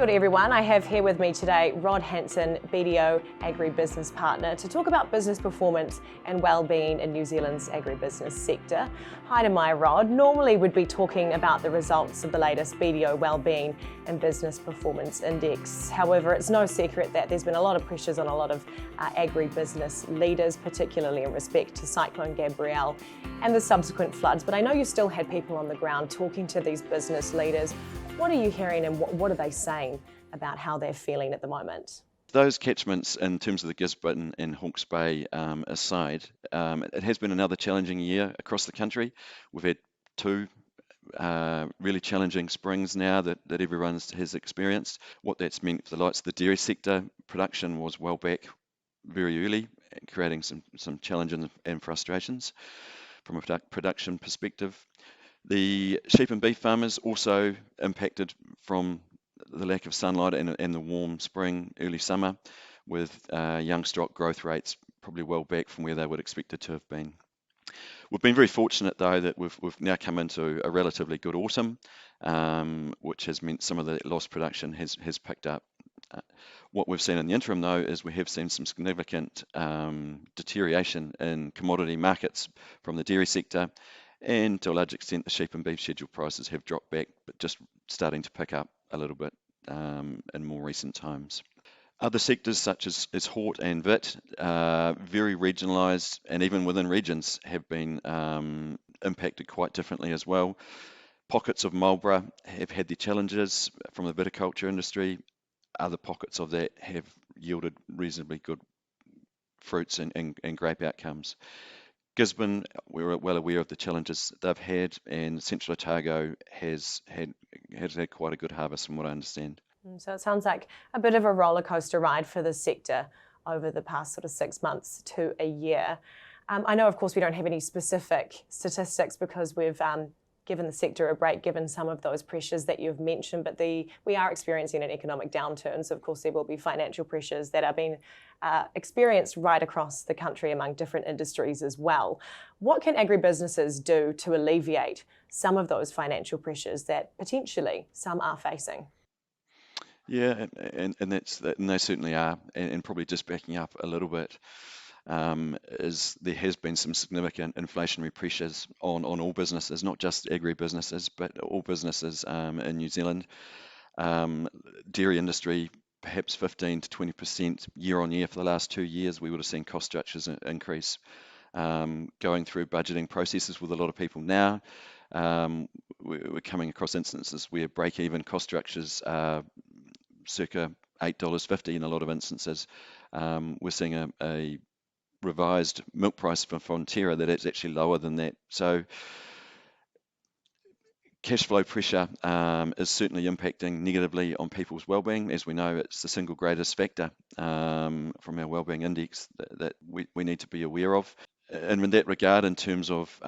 Kia ora everyone. I have here with me today Rod Hanson, BDO Agribusiness Partner, to talk about business performance and wellbeing in New Zealand's agribusiness sector. Hi to my Rod. Normally we'd be talking about the results of the latest BDO Wellbeing and Business Performance Index. However, it's no secret that there's been a lot of pressures on a lot of agribusiness leaders, particularly in respect to Cyclone Gabrielle and the subsequent floods. But I know you still had people on the ground talking to these business leaders. What are you hearing and what are they saying about how they're feeling at the moment? Those catchments in terms of the Gisborne and Hawke's Bay aside, it has been another challenging year across the country. We've had two really challenging springs now that everyone has experienced. What that's meant for the likes of the dairy sector, production was well back very early, creating some challenges and frustrations from a production perspective. The sheep and beef farmers also impacted from the lack of sunlight and the warm spring, early summer, with young stock growth rates probably well back from where they would expect it to have been. We've been very fortunate though that we've now come into a relatively good autumn, which has meant some of the lost production has picked up. What we've seen in the interim though is we have seen some significant deterioration in commodity markets from the dairy sector, and to a large extent the sheep and beef schedule prices have dropped back, but just starting to pick up a little bit in more recent times. Other sectors such as hort and vit, very regionalised, and even within regions have been impacted quite differently as well. Pockets of Marlborough have had their challenges from the viticulture industry. Other pockets of that have yielded reasonably good fruits and grape outcomes. Gisborne, we're well aware of the challenges they've had, and Central Otago has had quite a good harvest from what I understand. So it sounds like a bit of a roller coaster ride for the sector over the past sort of 6 months to a year. I know, of course, we don't have any specific statistics because we've given the sector a break, given some of those pressures that you've mentioned, but we are experiencing an economic downturn. So of course there will be financial pressures that are being experienced right across the country among different industries as well. What can agribusinesses do to alleviate some of those financial pressures that potentially some are facing? Yeah, and they certainly are, and probably just backing up a little bit, is there has been some significant inflationary pressures on all businesses, not just agribusinesses, but all businesses in New Zealand. Dairy industry, perhaps 15 to 20% year on year for the last 2 years, we would have seen cost structures increase. Going through budgeting processes with a lot of people now, we're coming across instances where break-even cost structures are circa $8.50 in a lot of instances. We're seeing a revised milk price for Fonterra that is actually lower than that. So cash flow pressure is certainly impacting negatively on people's wellbeing. As we know, it's the single greatest factor from our wellbeing index that we need to be aware of. And in that regard, in terms of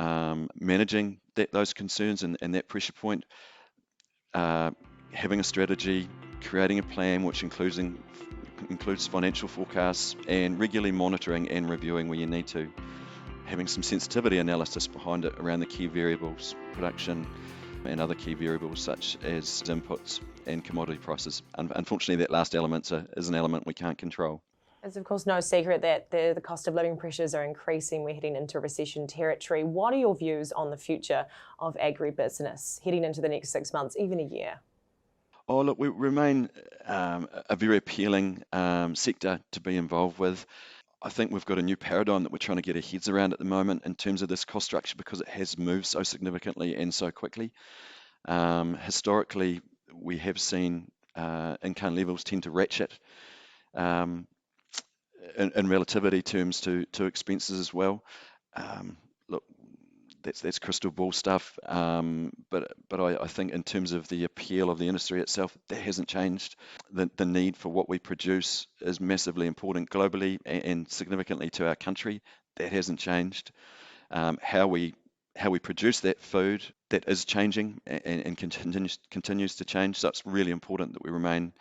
managing those concerns and that pressure point, having a strategy, creating a plan which includes financial forecasts, and regularly monitoring and reviewing where you need to, having some sensitivity analysis behind it around the key variables, production and other key variables such as inputs and commodity prices. Unfortunately, that last element is an element we can't control. It's of course no secret that the cost of living pressures are increasing. We're heading into recession territory. What are your views on the future of agribusiness heading into the next 6 months, even a year? Oh, look, we remain a very appealing sector to be involved with. I think we've got a new paradigm that we're trying to get our heads around at the moment in terms of this cost structure because it has moved so significantly and so quickly. Historically, we have seen income levels tend to ratchet in relativity terms to expenses as well. Look, that's crystal ball stuff, but I think in terms of the appeal of the industry itself, that hasn't changed. The need for what we produce is massively important globally and significantly to our country. That hasn't changed. How we produce that food, that is changing and continues to change. So it's really important that we remain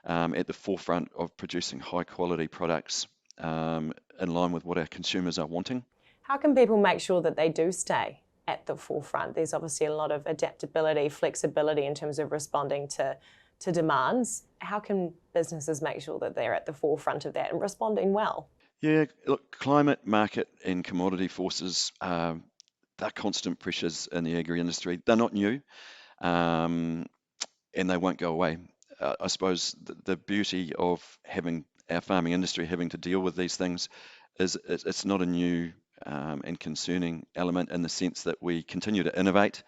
at the forefront of producing high quality products in line with what our consumers are wanting. How can people make sure that they do stay at the forefront? There's obviously a lot of adaptability, flexibility in terms of responding to to demands. How can businesses make sure that they're at the forefront of that and responding well? Yeah, look, climate, market, and commodity forces, they're constant pressures in the agri industry. They're not new, um, and they won't go away. I suppose the beauty of having our farming industry having to deal with these things is it's not a new and concerning element in the sense that we continue to innovate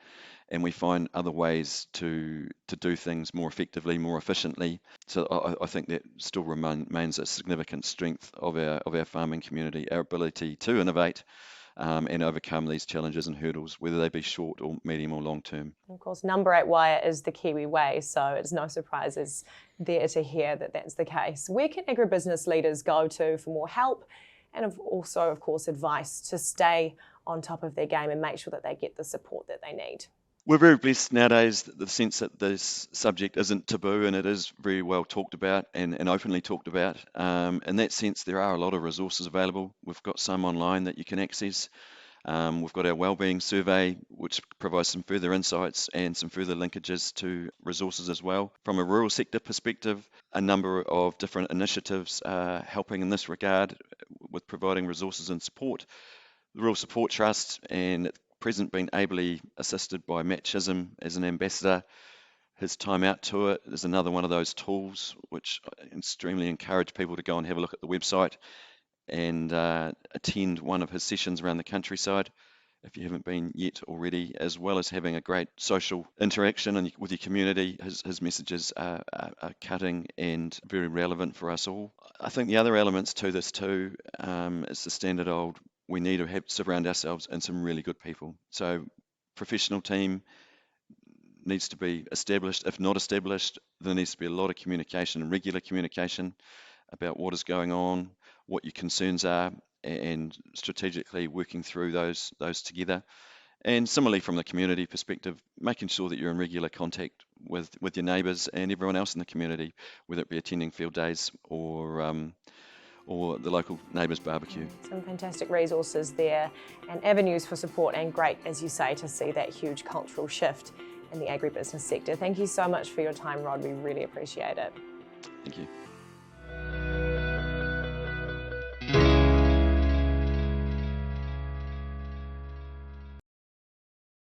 and we find other ways to do things more effectively, more efficiently. So I think that still remains a significant strength of our farming community, our ability to innovate and overcome these challenges and hurdles, whether they be short or medium or long term. Of course, number 8 wire is the Kiwi way, so it's no surprises there to hear that that's the case. Where can agribusiness leaders go to for more help and also, of course, advice to stay on top of their game and make sure that they get the support that they need? We're very blessed nowadays, the sense that this subject isn't taboo and it is very well talked about and openly talked about. In that sense, there are a lot of resources available. We've got some online that you can access. We've got our Wellbeing survey, which provides some further insights and some further linkages to resources as well. From a rural sector perspective, a number of different initiatives are helping in this regard with providing resources and support. The Rural Support Trust, and at present being ably assisted by Matt Chisholm as an ambassador. His Time Out Tour is another one of those tools which I extremely encourage people to go and have a look at the website and attend one of his sessions around the countryside if you haven't been yet already, as well as having a great social interaction with your community. His messages are cutting and very relevant for us all. I think the other elements to this too is the standard old, we need to surround ourselves in some really good people. So professional team needs to be established. If not established, there needs to be a lot of communication and regular communication about what is going on, what your concerns are, and strategically working through those together. And similarly, from the community perspective, making sure that you're in regular contact with your neighbours and everyone else in the community, whether it be attending field days or the local neighbours barbecue. Some fantastic resources there and avenues for support, and great, as you say, to see that huge cultural shift in the agribusiness sector. Thank you so much for your time, Rod. We really appreciate it. Thank you.